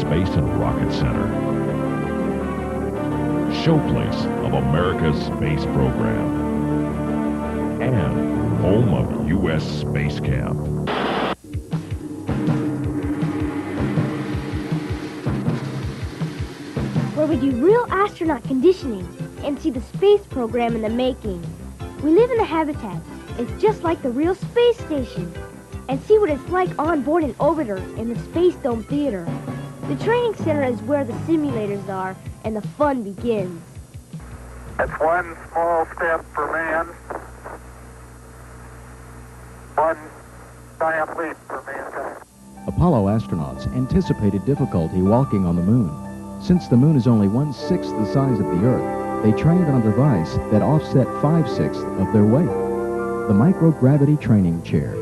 Space and Rocket Center, showplace of America's space program, and home of U.S. Space Camp. Where we do real astronaut conditioning and see the space program in the making. We live in the habitat. It's just like the real space station. And see what it's like on board an orbiter in the Space Dome Theater. The training center is where the simulators are and the fun begins. It's one small step for man, one giant leap for mankind. Apollo astronauts anticipated difficulty walking on the moon. Since the moon is only 1/6 the size of the Earth, they trained on a device that offset 5/6 of their weight, the microgravity training chair.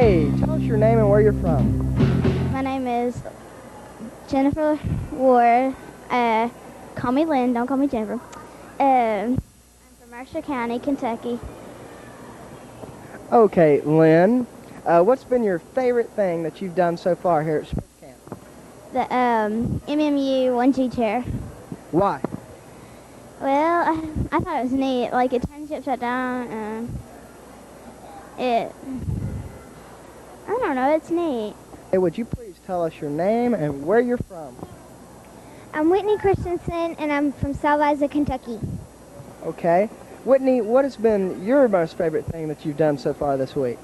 Hey, tell us your name and where you're from. My name is Jennifer Ward. Call me Lynn, don't call me Jennifer. I'm from Mercer County, Kentucky. Okay, Lynn, what's been your favorite thing that you've done so far here at Space Camp? The MMU 1G chair. Why? Well, I thought it was neat. Like, it turns you upside down, and I don't know, it's neat. Hey, would you please tell us your name and where you're from? I'm Whitney Christensen, and I'm from South Liza, Kentucky. Okay. Whitney, what has been your most favorite thing that you've done so far this week?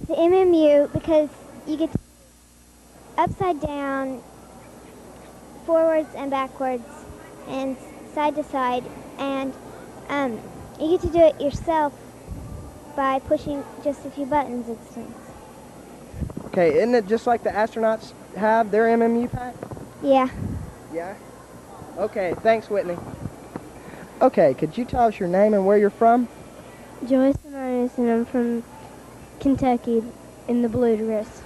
The MMU, because you get to upside down, forwards and backwards, and side to side, and you get to do it yourself by pushing just a few buttons and things. Okay, isn't it just like the astronauts have their MMU pack? Yeah. Yeah? Okay, thanks, Whitney. Okay, could you tell us your name and where you're from? Joyce Simonis, and I'm from Kentucky in the Blue Dress.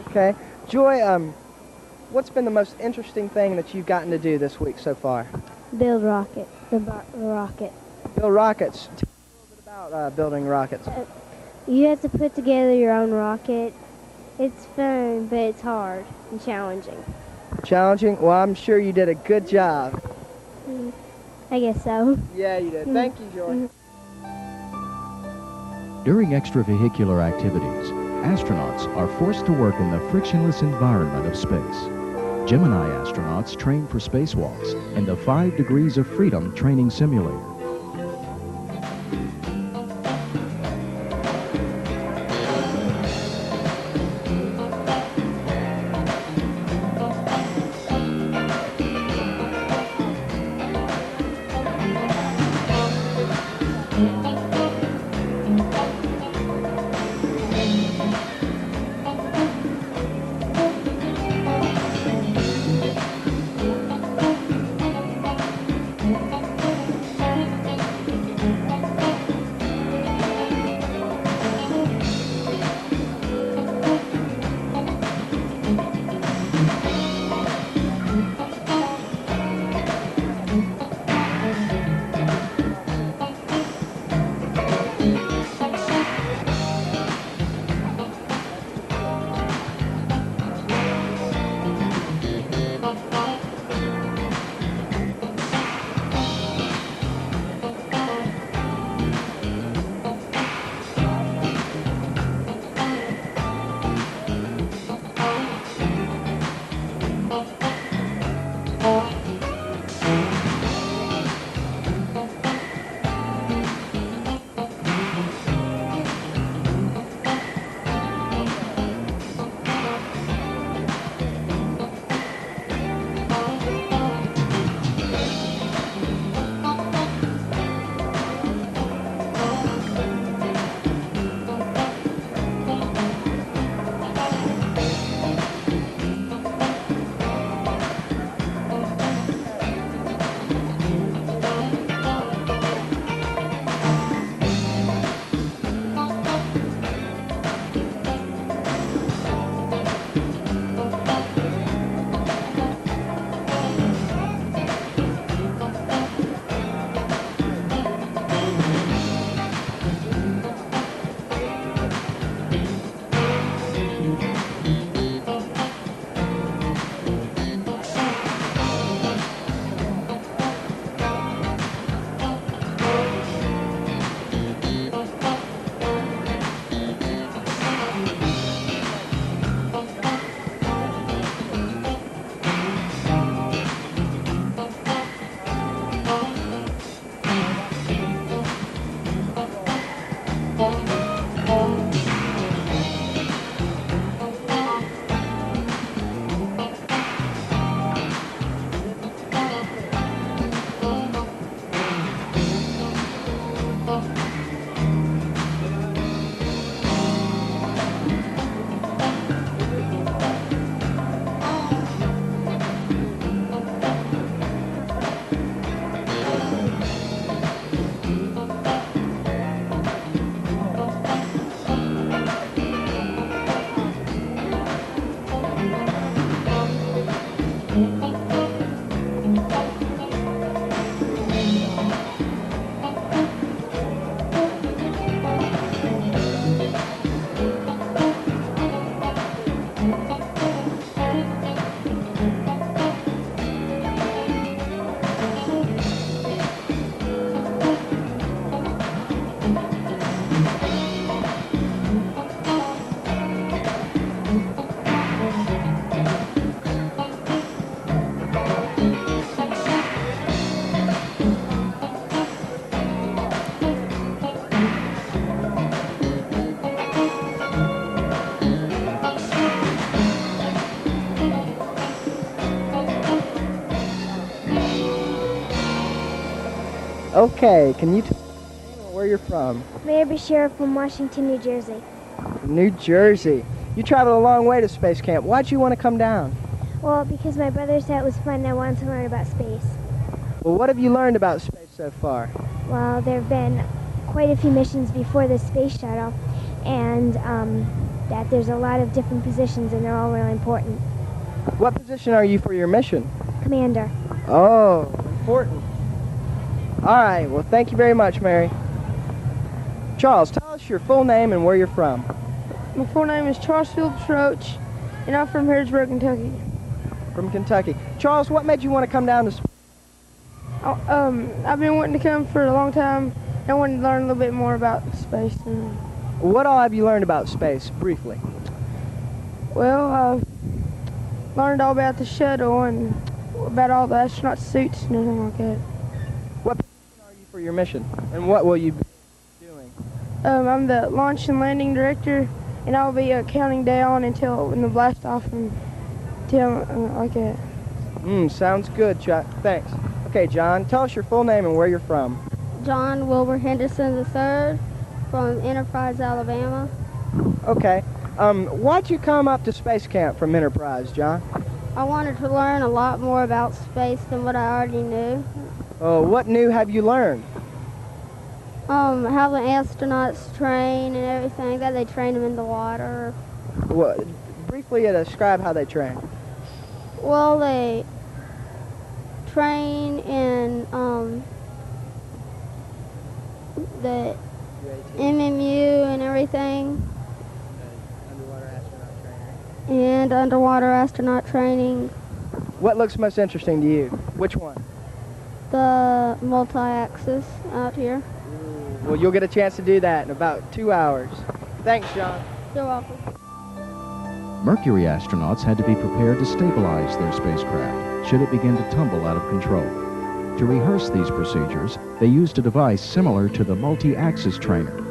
Okay. Joy, what's been the most interesting thing that you've gotten to do this week so far? Build rocket, the rocket. Build rockets. Tell us a little bit about building rockets. You have to put together your own rocket. It's fun, but it's hard and challenging. Challenging? Well, I'm sure you did a good job. I guess so. Yeah, you did. Thank you, Joy. During extravehicular activities, astronauts are forced to work in the frictionless environment of space. Gemini astronauts train for spacewalks in the 5 Degrees of Freedom training simulator. Okay, can you tell me where you're from? Mayor Bashir from Washington, New Jersey. New Jersey. You traveled a long way to space camp. Why'd you want to come down? Well, because my brother said it was fun and I wanted to learn about space. Well, what have you learned about space so far? Well, there have been quite a few missions before the space shuttle, and that there's a lot of different positions and they're all really important. What position are you for your mission? Commander. Oh, important. All right, well, thank you very much, Mary. Charles, tell us your full name and where you're from. My full name is Charles Phillips Roach, and I'm from Harrisburg, Kentucky. From Kentucky. Charles, what made you want to come down to space? I've been wanting to come for a long time. I wanted to learn a little bit more about space. What all have you learned about space, briefly? Well, I've learned all about the shuttle and about all the astronaut suits and everything like that. What position are you for your mission, and what will you be doing? I'm the launch and landing director, and I'll be counting down until when the blast off and until like that. Sounds good, Chuck. Thanks. Okay, John, tell us your full name and where you're from. John Wilbur Henderson III from Enterprise, Alabama. Okay. Why'd you come up to space camp from Enterprise, John? I wanted to learn a lot more about space than what I already knew. What new have you learned? How the astronauts train and everything, that they train them in the water. Briefly describe how they train. Well, they train in the MMU and everything. And underwater astronaut training. What looks most interesting to you? Which one? The multi-axis out here. Well, you'll get a chance to do that in about 2 hours. Thanks, John. You're welcome. Mercury astronauts had to be prepared to stabilize their spacecraft should it begin to tumble out of control. To rehearse these procedures, they used a device similar to the multi-axis trainer.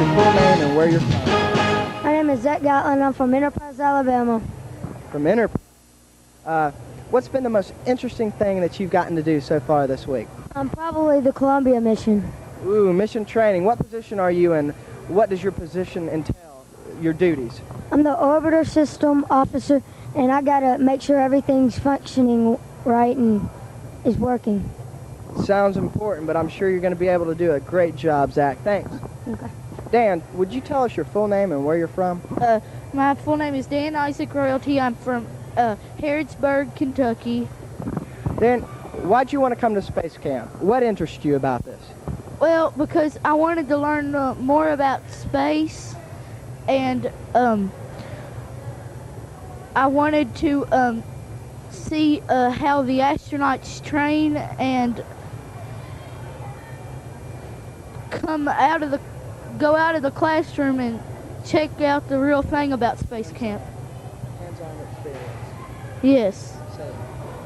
your full name and where you're from. My name is Zach Gatlin. I'm from Enterprise, Alabama. From Enterprise. What's been the most interesting thing that you've gotten to do so far this week? Probably the Columbia mission. Ooh, mission training. What position are you in? What does your position entail, your duties? I'm the orbiter system officer, and I gotta make sure everything's functioning right and is working. Sounds important, but I'm sure you're going to be able to do a great job, Zach. Thanks. Okay. Dan, would you tell us your full name and where you're from? My full name is Dan Isaac Royalty. I'm from Harrodsburg, Kentucky. Dan, why'd you want to come to space camp? What interests you about this? Well, because I wanted to learn more about space, and I wanted to see how the astronauts train and go out of the classroom and check out the real thing about space camp. Hands-on experience. Yes.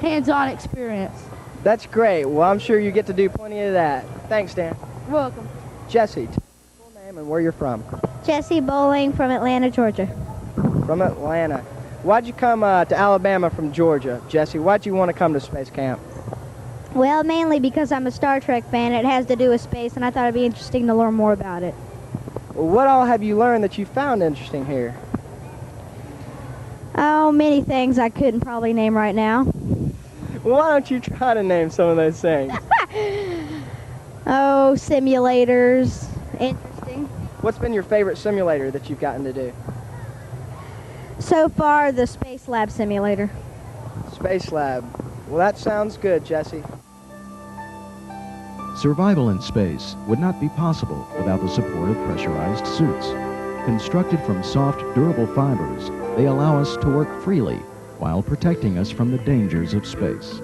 Hands-on experience. That's great. Well, I'm sure you get to do plenty of that. Thanks, Dan. You're welcome. Jesse, tell us your full name and where you're from. Jessie Bowling from Atlanta, Georgia. From Atlanta. Why'd you come to Alabama from Georgia, Jesse? Why'd you want to come to space camp? Well, mainly because I'm a Star Trek fan. It has to do with space, and I thought it'd be interesting to learn more about it. Well, what all have you learned that you found interesting here? Oh, many things I couldn't probably name right now. Well, why don't you try to name some of those things? Oh, simulators. Interesting. What's been your favorite simulator that you've gotten to do? So far, the Space Lab simulator. Space Lab. Well, that sounds good, Jesse. Survival in space would not be possible without the support of pressurized suits. Constructed from soft, durable fibers, they allow us to work freely while protecting us from the dangers of space.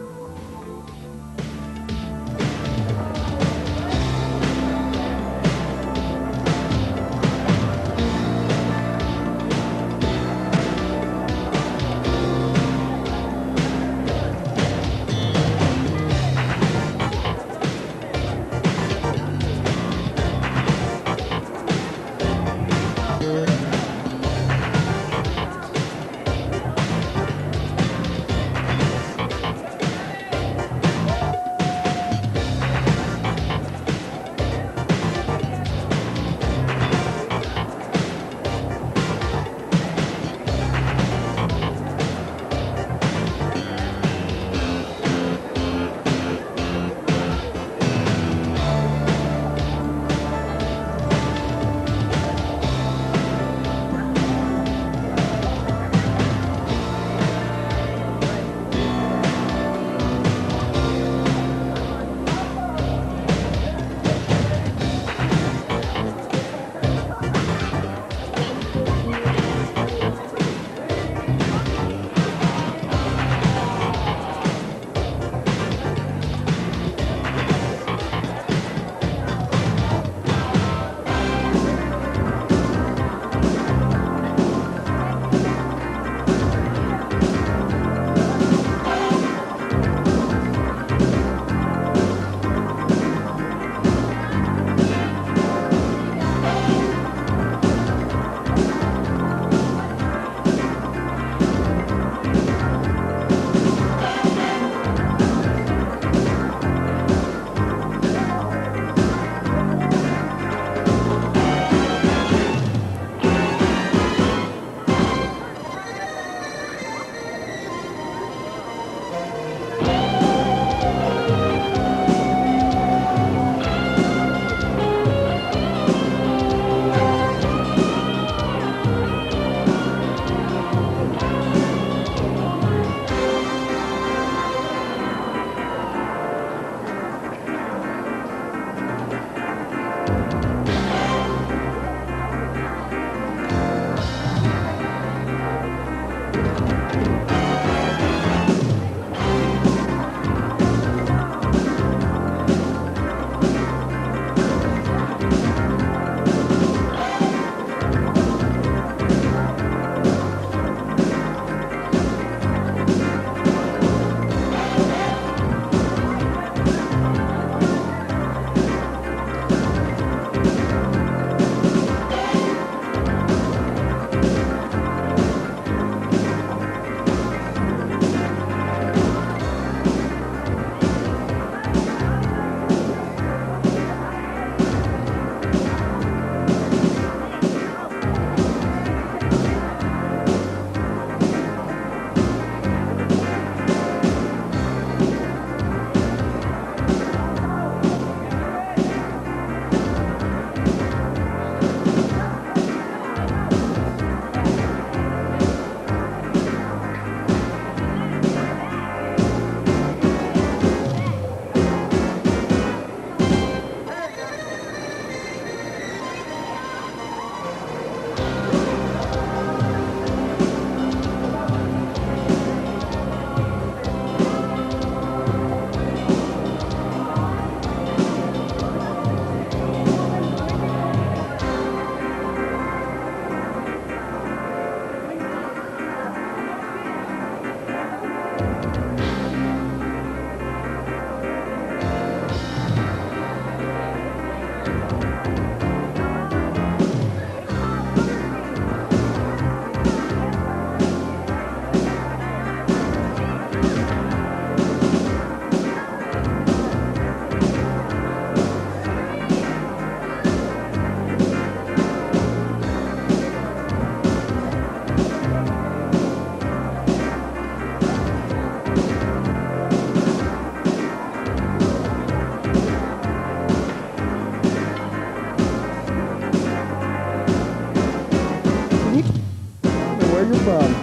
you from?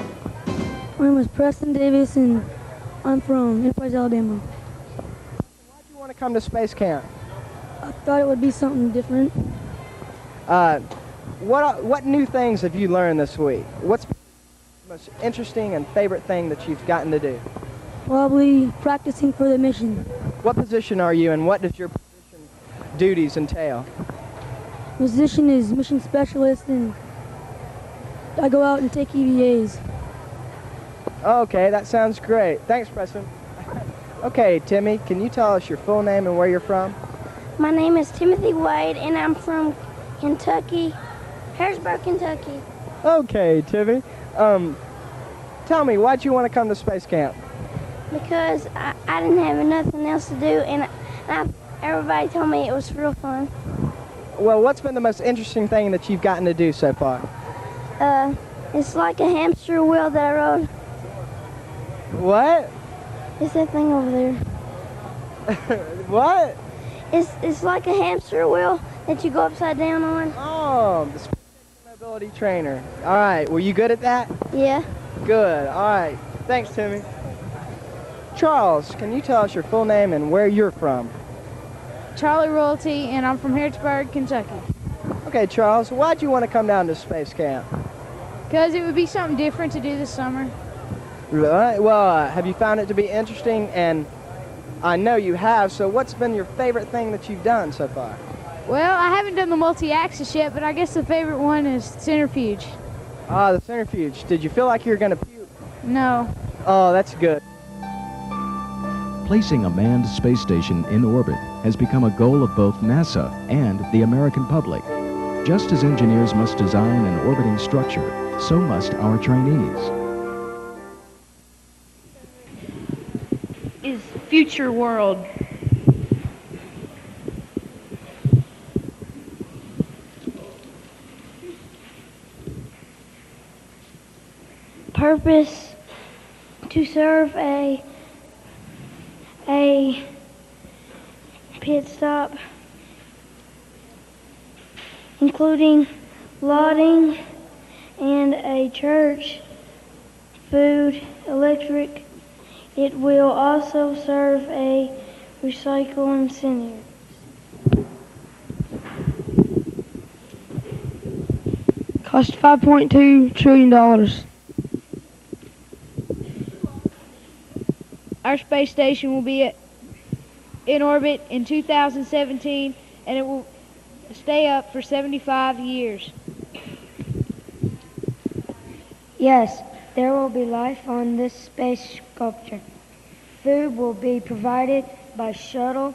My name is Preston Davis, and I'm from Enterprise, Alabama. Why'd you want to come to space camp? I thought it would be something different. What new things have you learned this week? What's the most interesting and favorite thing that you've gotten to do? Probably practicing for the mission. What position are you, and what does your position duties entail? Position is mission specialist, and I go out and take EVAs. Okay, that sounds great. Thanks, Preston. Okay, Timmy, can you tell us your full name and where you're from? My name is Timothy Wade, and I'm from Kentucky, Harrisburg, Kentucky. Okay, Timmy. Tell me, why'd you want to come to space camp? Because I didn't have nothing else to do, and everybody told me it was real fun. Well, what's been the most interesting thing that you've gotten to do so far? It's like a hamster wheel that I rode. What? It's that thing over there. What? It's like a hamster wheel that you go upside down on. Oh, the Space Mobility Trainer. All right, were you good at that? Yeah. Good, all right. Thanks, Timmy. Charles, can you tell us your full name and where you're from? Charlie Royalty, and I'm from Harrisburg, Kentucky. Okay, Charles, why'd you want to come down to space camp? Because it would be something different to do this summer. Right. Well, have you found it to be interesting? And I know you have, so what's been your favorite thing that you've done so far? Well, I haven't done the multi-axis yet, but I guess the favorite one is centrifuge. Ah, the centrifuge. Did you feel like you were going to puke? No. Oh, that's good. Placing a manned space station in orbit has become a goal of both NASA and the American public. Just as engineers must design an orbiting structure, so must our trainees. Is future world. Purpose to serve a pit stop, including lodging and a church, food, electric. It will also serve a recycling center. Cost $5.2 trillion. Our space station will be in orbit in 2017, and it will stay up for 75 years. Yes, there will be life on this space sculpture. Food will be provided by shuttle,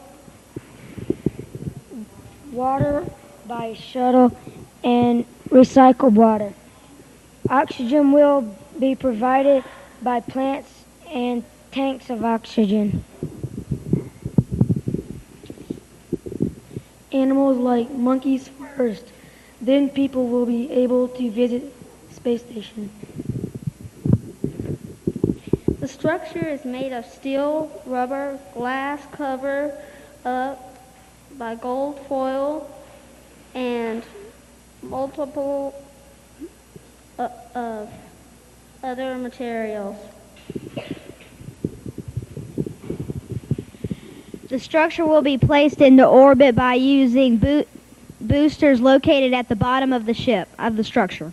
water by shuttle, and recycled water. Oxygen will be provided by plants and tanks of oxygen. Animals like monkeys first, then people will be able to visit space station. The structure is made of steel, rubber, glass covered up by gold foil and multiple other materials. The structure will be placed into orbit by using boosters located at the bottom of the structure.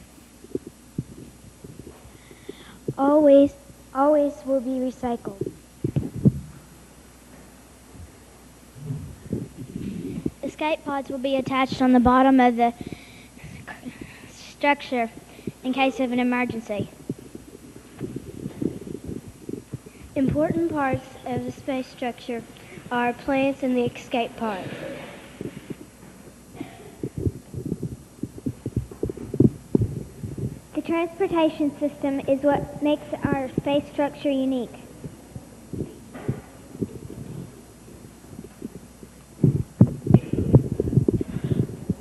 Always will be recycled. Escape pods will be attached on the bottom of the structure in case of an emergency. Important parts of the space structure are plants and the escape pods. The transportation system is what makes our space structure unique.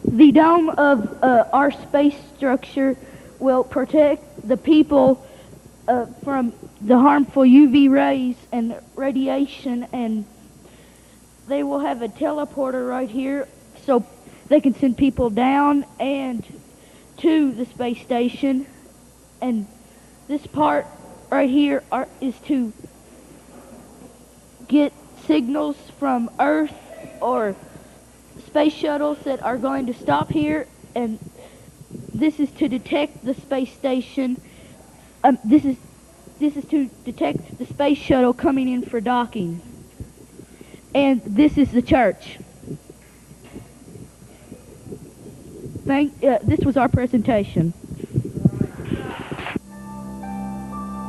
The dome of our space structure will protect the people from the harmful UV rays and radiation, and they will have a teleporter right here so they can send people down and to the space station, and This part right here is to get signals from Earth or space shuttles that are going to stop here, and this is to detect the space station. This is to detect the space shuttle coming in for docking. And this is the church. This was our presentation.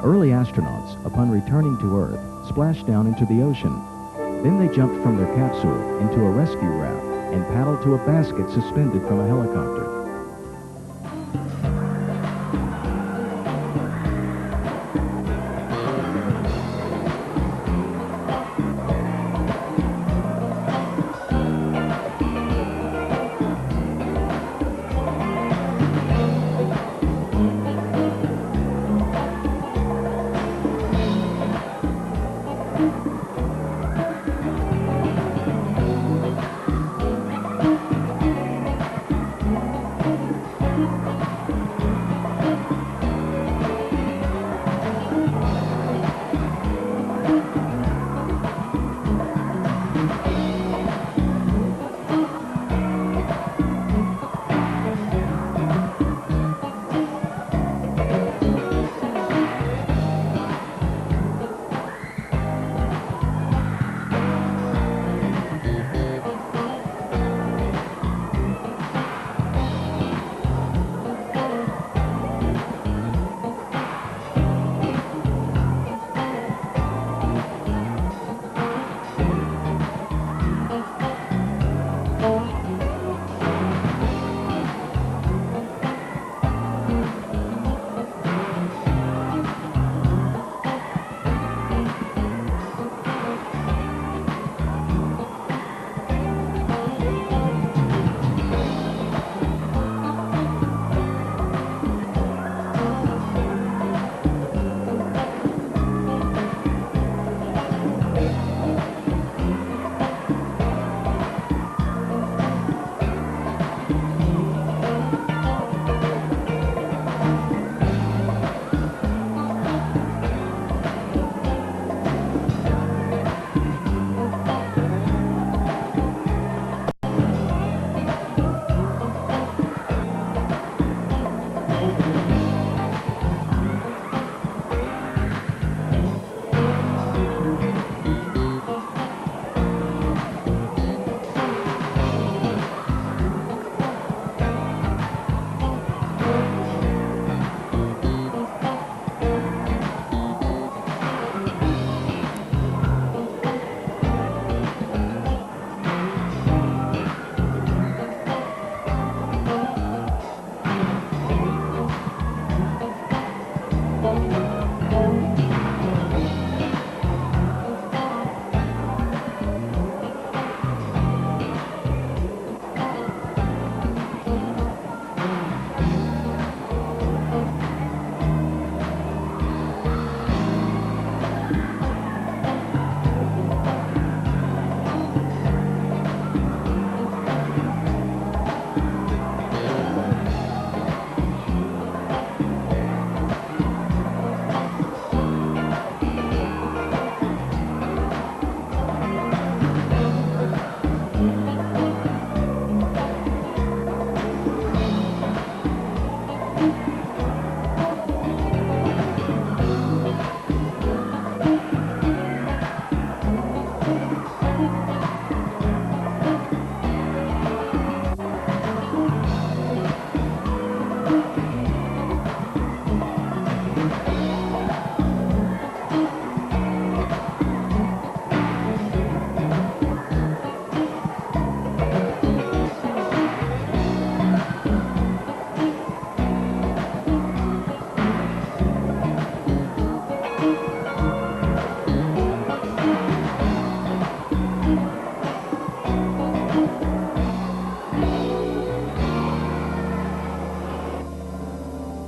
Early astronauts, upon returning to Earth, splashed down into the ocean. Then they jumped from their capsule into a rescue raft and paddled to a basket suspended from a helicopter.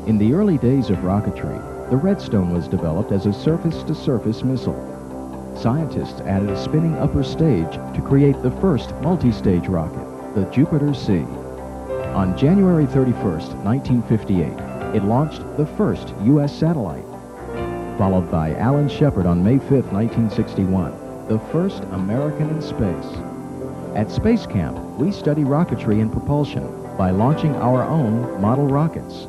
In the early days of rocketry, the Redstone was developed as a surface-to-surface missile. Scientists added a spinning upper stage to create the first multi-stage rocket, the Jupiter C. On January 31st, 1958, It launched the first U.S. satellite, followed by Alan Shepard on May 5, 1961, the first American in space. At Space Camp, we study rocketry and propulsion by launching our own model rockets.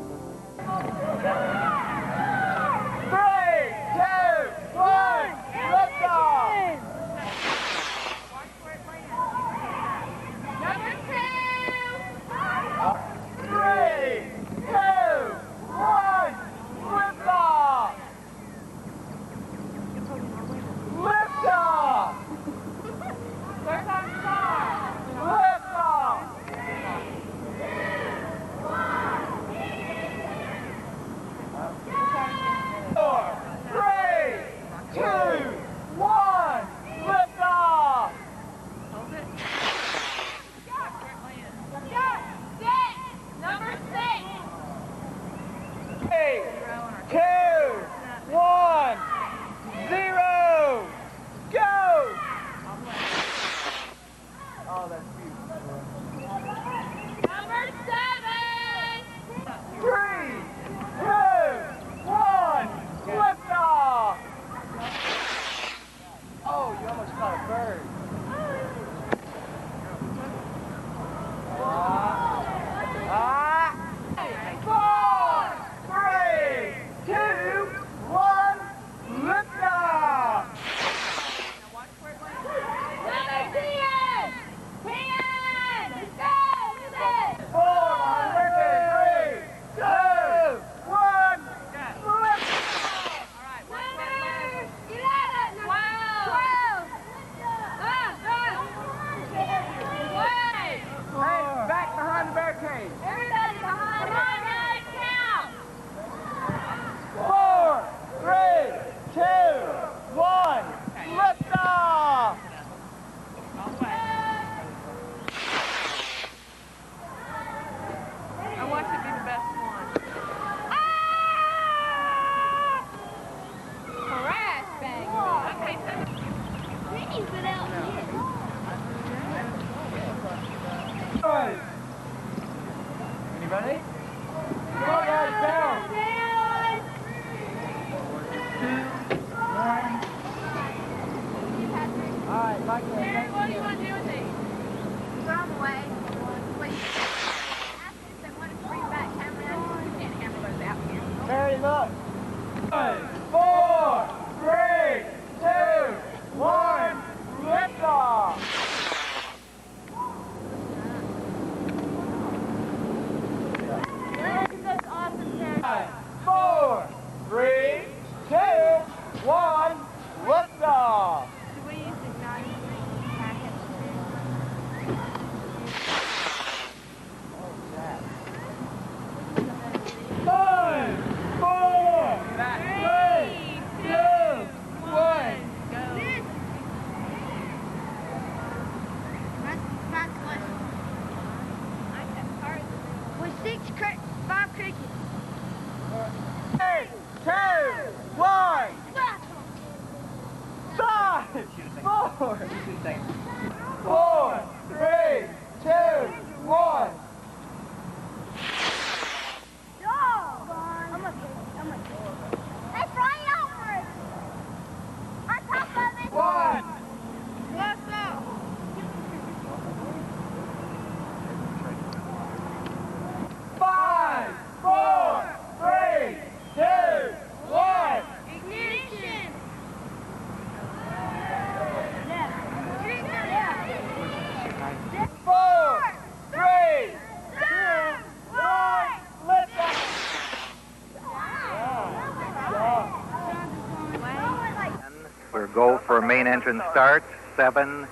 Go for main engine start. 7,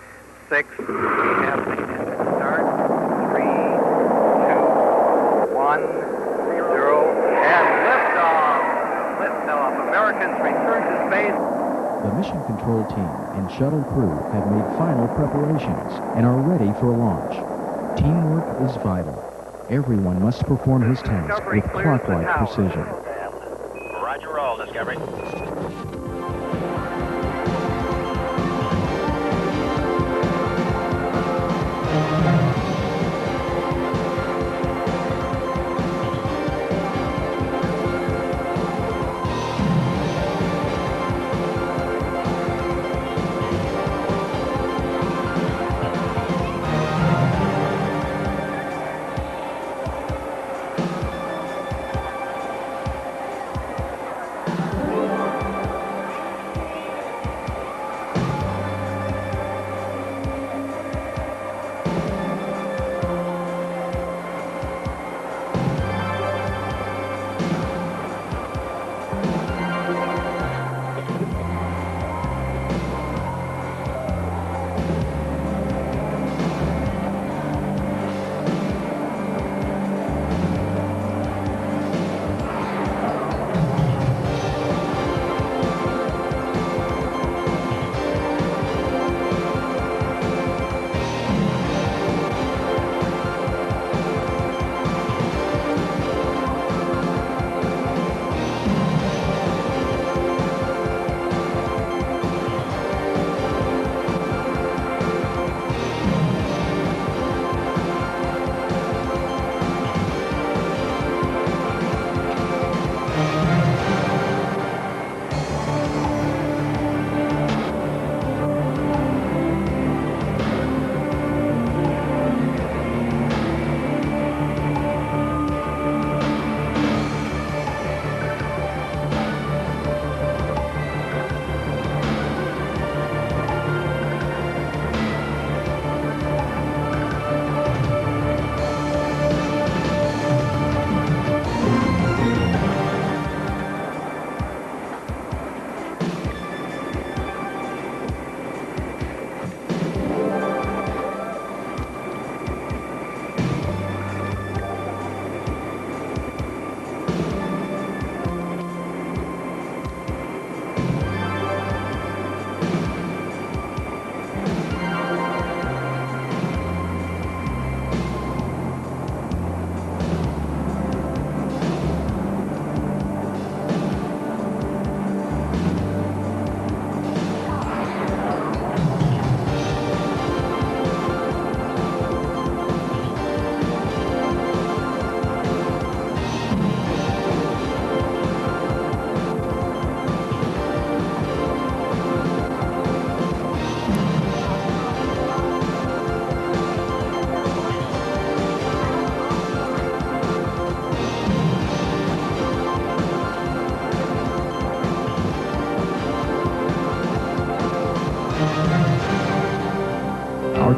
6. We have main engine start. 3, 2, 1, 0, and liftoff. Liftoff. Americans return to space. The mission control team and shuttle crew have made final preparations and are ready for launch. Teamwork is vital. Everyone must perform his task with clock-like precision. Roger, roll, Discovery.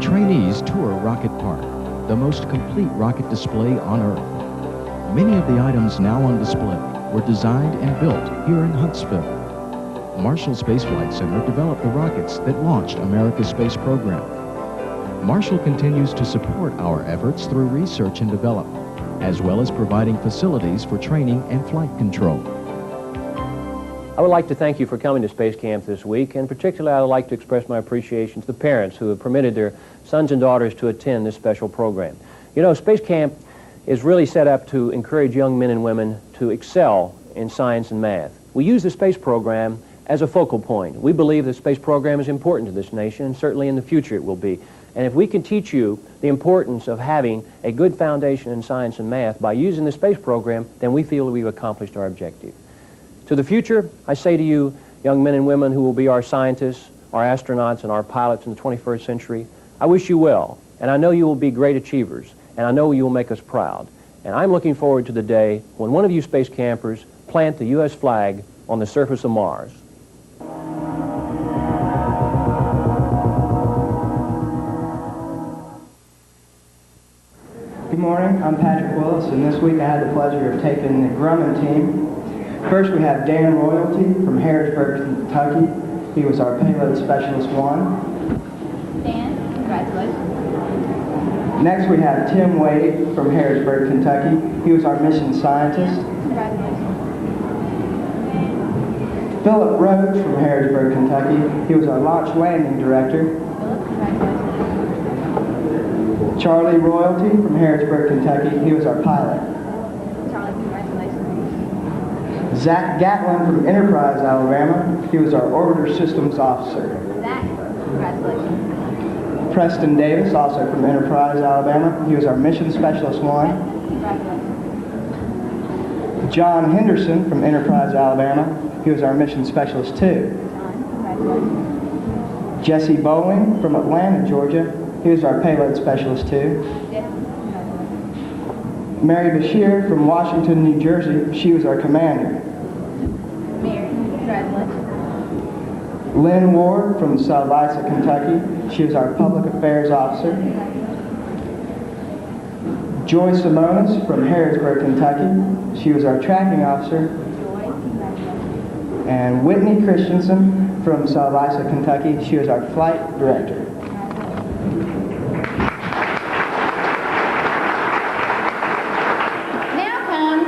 trainees tour Rocket Park, the most complete rocket display on Earth. Many of the items now on display were designed and built here in Huntsville. Marshall Space Flight Center developed the rockets that launched America's space program. Marshall continues to support our efforts through research and development, as well as providing facilities for training and flight control. I would like to thank you for coming to Space Camp this week, and particularly I would like to express my appreciation to the parents who have permitted their sons and daughters to attend this special program. You know, Space Camp is really set up to encourage young men and women to excel in science and math. We use the space program as a focal point. We believe the space program is important to this nation, and certainly in the future it will be. And if we can teach you the importance of having a good foundation in science and math by using the space program, then we feel we've accomplished our objective. To the future, I say to you, young men and women who will be our scientists, our astronauts, and our pilots in the 21st century, I wish you well, and I know you will be great achievers, and I know you will make us proud. And I'm looking forward to the day when one of you space campers plant the U.S. flag on the surface of Mars. Good morning, I'm Patrick Willis, and this week I had the pleasure of taking the Grumman team. First we have Dan Royalty from Harrisburg, Kentucky. He was our Payload Specialist 1. Dan, congratulations. Next we have Tim Wade from Harrisburg, Kentucky. He was our Mission Scientist. Congratulations. Philip Rhodes from Harrisburg, Kentucky. He was our Launch Landing Director. Philip, congratulations. Charlie Royalty from Harrisburg, Kentucky. He was our pilot. Charlie, congratulations. Zach Gatlin from Enterprise, Alabama. He was our Orbiter Systems Officer. Zach, congratulations. Preston Davis, also from Enterprise, Alabama. He was our Mission Specialist 1. Congratulations. John Henderson from Enterprise, Alabama. He was our Mission Specialist 2. John, congratulations. Jesse Bowling from Atlanta, Georgia. He was our Payload Specialist 2. Jesse, Mary Bashir from Washington, New Jersey. She was our Commander. Mary, congratulations. Lynn Ward from Salvisa, Kentucky. She was our Public Affairs Officer. Joy Simonis from Harrisburg, Kentucky. She was our Tracking Officer. Joy, congratulations. And Whitney Christensen from Salvisa, Kentucky. She was our Flight Director. Now comes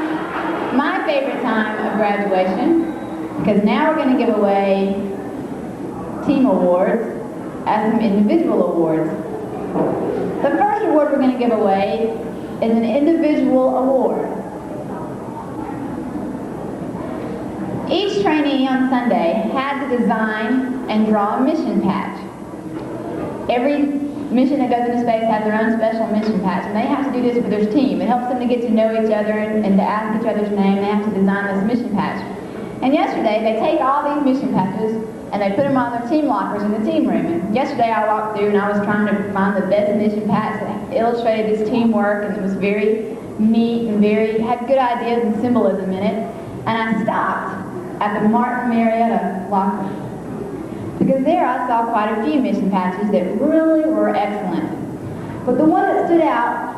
my favorite time of graduation, because now we're going to give away team awards as some individual awards. The first award we're going to give away is an individual award. Each trainee on Sunday had to design and draw a mission patch. Every mission that goes into space has their own special mission patch, and they have to do this for their team. It helps them to get to know each other and to ask each other's name. They have to design this mission patch. And yesterday, they take all these mission patches and they put them on their team lockers in the team room. And yesterday I walked through and I was trying to find the best mission patch that illustrated this teamwork, and it was very neat and had good ideas and symbolism in it. And I stopped at the Martin Marietta locker, because there I saw quite a few mission patches that really were excellent. But the one that stood out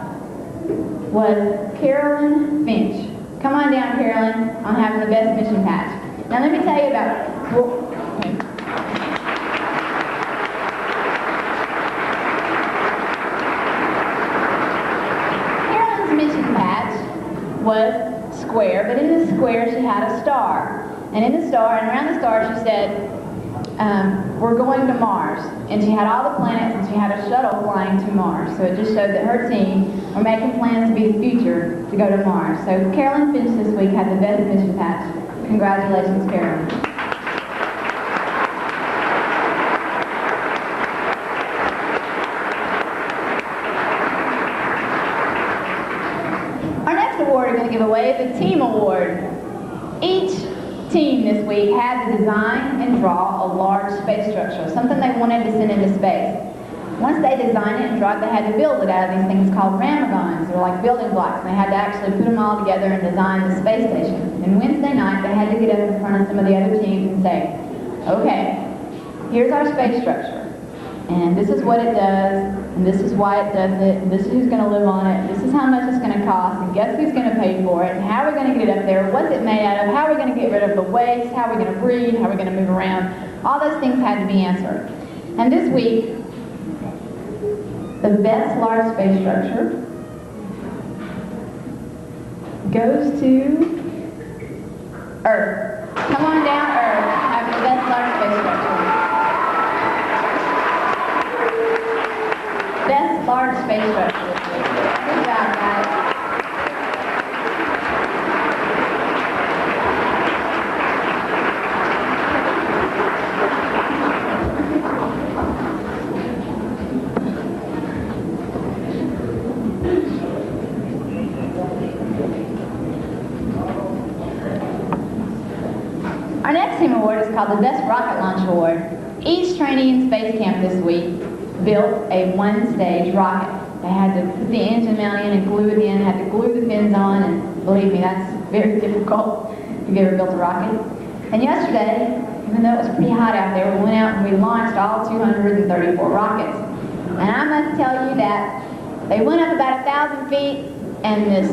was Carolyn Finch. Come on down, Carolyn, on having the best mission patch. Now let me tell you about Carolyn's mission patch was square, but in the square she had a star. And in the star, and around the star she said, we're going to Mars. And she had all the planets, and she had a shuttle flying to Mars. So it just showed that her team were making plans to be the future to go to Mars. So Carolyn Finch this week had the best mission patch. Congratulations, Carolyn. Our next award we're going to give away is a team award. Each team this week had to design and draw a large space structure, something they wanted to send into space. Once they designed it and draw it, they had to build it out of these things called ramagons. They're like building blocks. They had to actually put them all together and design the space station. And Wednesday night, they had to get up in front of some of the other teams and say, okay, here's our space structure. And this is what it does. and this is why it does it, and this is who's going to live on it, this is how much it's going to cost, and guess who's going to pay for it, and how we're going to get it up there, what's it made out of, how we're going to get rid of the waste, how we're going to breed, how we're going to move around. All those things had to be answered. And this week, the best large space structure goes to Earth. Come on down, Earth, having the best large space structure. Best large space structure. Good job, guys. Our next team award is called the Best Rocket Launch Award. Each trainee in Space Camp this week built a one-stage rocket. They had to put the engine mount in and glue it in, had to glue the fins on, and believe me, that's very difficult if you've ever built a rocket. And yesterday, even though it was pretty hot out there, we went out and we launched all 234 rockets. And I must tell you that they went up about 1,000 feet, and this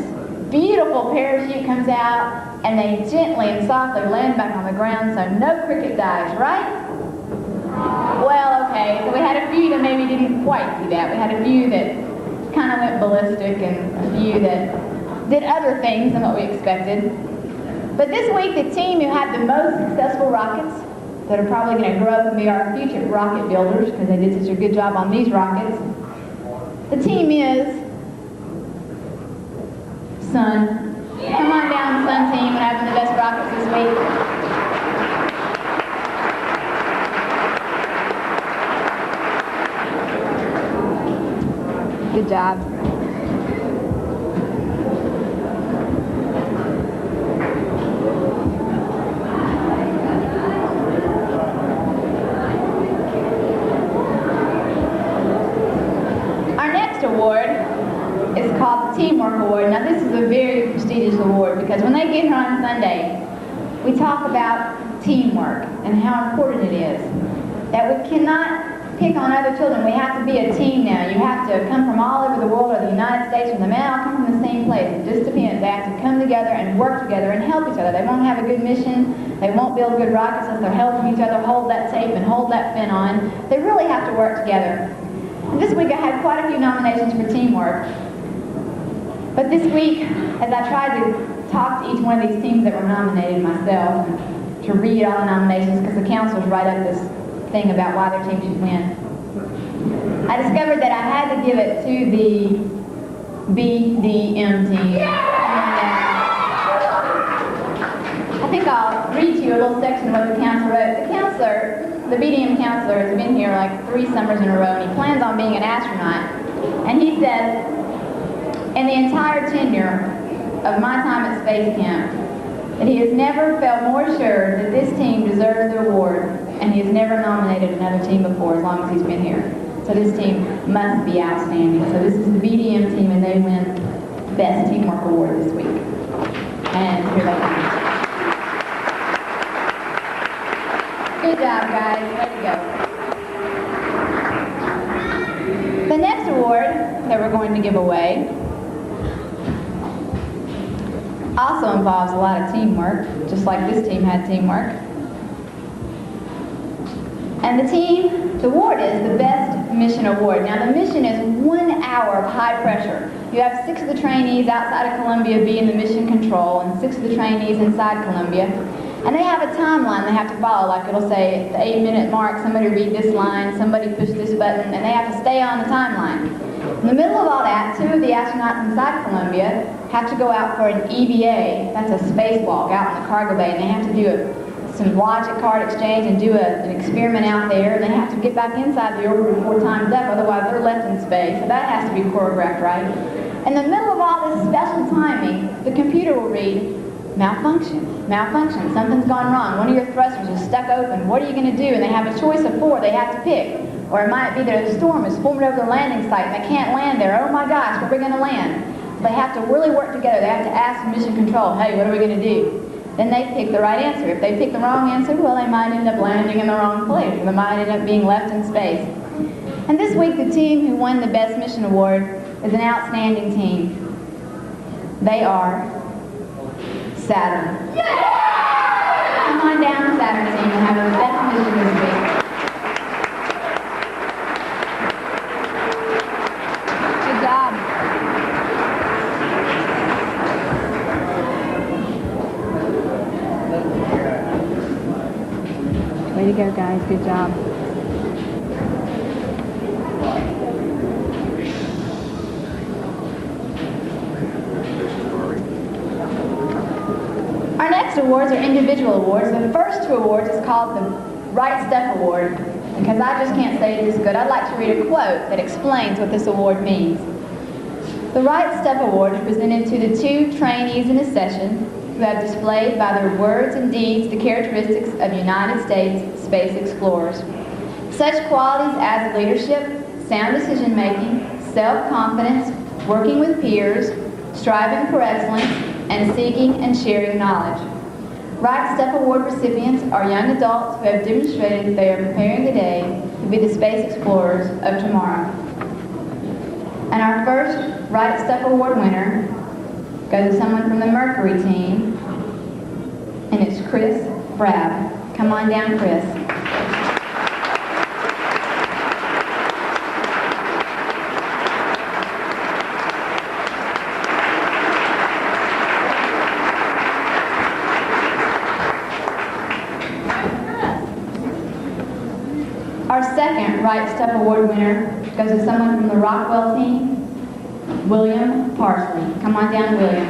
beautiful parachute comes out, and they gently and softly land back on the ground so no cricket dies, right? Well, okay, so we had a few that maybe didn't quite do that. We had a few that kind of went ballistic and a few that did other things than what we expected. But this week, the team who had the most successful rockets, that are probably going to grow up and be our future rocket builders because they did such a good job on these rockets, the team is Sun. Come on down, Sun team, and having the best rockets this week. Good job. Our next award is called the Teamwork Award. Now this is a very prestigious award because when they get here on Sunday, we talk about teamwork and how important it is. That we cannot pick on other children. We have to be a team now. You have to come from all over the world or the United States, or they may all come from the same place. It just depends. They have to come together and work together and help each other. They won't have a good mission. They won't build good rockets unless they're helping each other hold that tape and hold that fin on. They really have to work together. And this week I had quite a few nominations for teamwork. But this week, as I tried to talk to each one of these teams that were nominated myself, to read all the nominations, because the counselors write up this thing about why their team should win, I discovered that I had to give it to the BDM team. I think I'll read to you a little section of what the counselor wrote. The counselor, the BDM counselor, has been here like 3 summers in a row, and he plans on being an astronaut. And he says, in the entire tenure of my time at Space Camp, that he has never felt more sure that this team deserves the award, and he has never nominated another team before as long as he's been here. So this team must be outstanding. So this is the BDM team, and they win Best Teamwork Award this week. And here they come. Good job, guys. Way to go. The next award that we're going to give away also involves a lot of teamwork, just like this team had teamwork. And the award is the Best Mission Award. Now the mission is 1 hour of high pressure. You have 6 of the trainees outside of Columbia being the mission control, and 6 of the trainees inside Columbia. And they have a timeline they have to follow, like it'll say at the 8-minute mark, somebody read this line, somebody push this button, and they have to stay on the timeline. In the middle of all that, 2 of the astronauts inside Columbia have to go out for an EVA, that's a spacewalk out in the cargo bay, and they have to do some logic card exchange and do an experiment out there, and they have to get back inside the orbiter 4 times up, otherwise they're left in space, so that has to be choreographed right. In the middle of all this special timing, the computer will read, malfunction, something's gone wrong, one of your thrusters is stuck open, what are you going to do? And they have a choice of 4 they have to pick. Or it might be that a storm is forming over the landing site and they can't land there. Oh my gosh, where are we going to land? They have to really work together. They have to ask mission control, hey, what are we going to do? Then they pick the right answer. If they pick the wrong answer, well, they might end up landing in the wrong place, or they might end up being left in space. And this week, the team who won the Best Mission Award is an outstanding team. They are Saturn. Come on down, Saturn team, and have the best mission this week. Good job. Way to go, guys. Good job. Our next awards are individual awards. The first two awards is called the Right Step Award. Because I just can't say it is good, I'd like to read a quote that explains what this award means. The Right Step Award is presented to the 2 trainees in a session who have displayed by their words and deeds the characteristics of United States space explorers. Such qualities as leadership, sound decision-making, self-confidence, working with peers, striving for excellence, and seeking and sharing knowledge. Right Step Award recipients are young adults who have demonstrated that they are preparing today to be the space explorers of tomorrow. And our first Right Step Award winner goes to someone from the Mercury team, and it's Chris Brab. Come on down, Chris. Our second Right Step Award winner goes to someone from the Rockwell team, William Parsley. Come on down, William.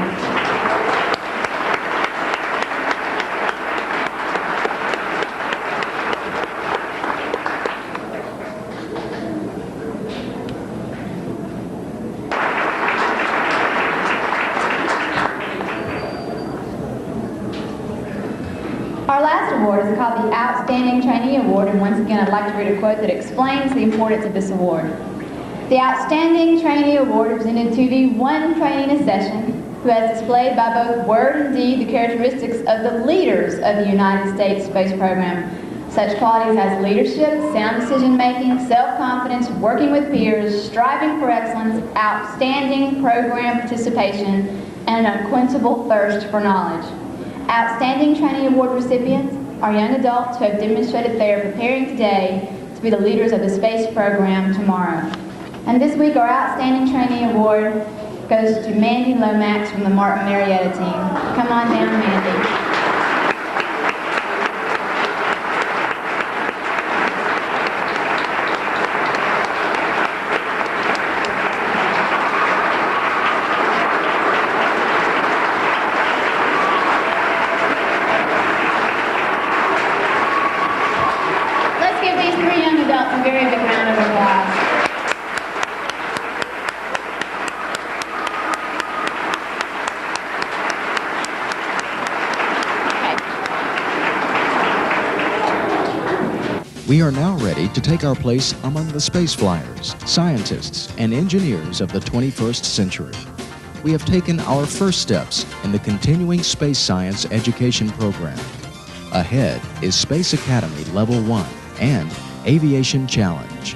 Our last award is called the Outstanding Trainee Award, and once again I'd like to read a quote that explains the importance of this award. The Outstanding Trainee Award is presented to the 1 trainee in a session who has displayed by both word and deed the characteristics of the leaders of the United States space program. Such qualities as leadership, sound decision-making, self-confidence, working with peers, striving for excellence, outstanding program participation, and an unquenchable thirst for knowledge. Outstanding Trainee Award recipients are young adults who have demonstrated they are preparing today to be the leaders of the space program tomorrow. And this week, our Outstanding Trainee Award goes to Mandy Lomax from the Martin Marietta team. Come on down, Mandy. Let's give these 3 young adults a very big round of applause. We are now ready to take our place among the space flyers, scientists, and engineers of the 21st century. We have taken our first steps in the continuing space science education program. Ahead is Space Academy Level 1 and Aviation Challenge.